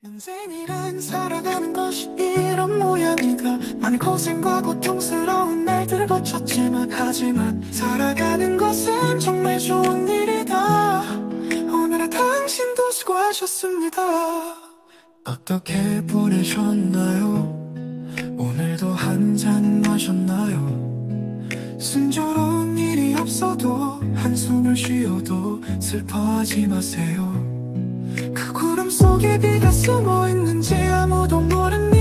인생이란 살아가는 것이 이런 모양이다. 많은 고생과 고통스러운 날들을 거쳤지만 하지만 살아가는 것은 정말 좋은 일이다. 오늘은 당신도 수고하셨습니다. 어떻게 보내셨나요? 오늘도 한잔 마셨나요? 순조로운 일이 없어도 한숨을 쉬어도 슬퍼하지 마세요. 그 구름 속에 비가 숨어 있는지 아무도 모르니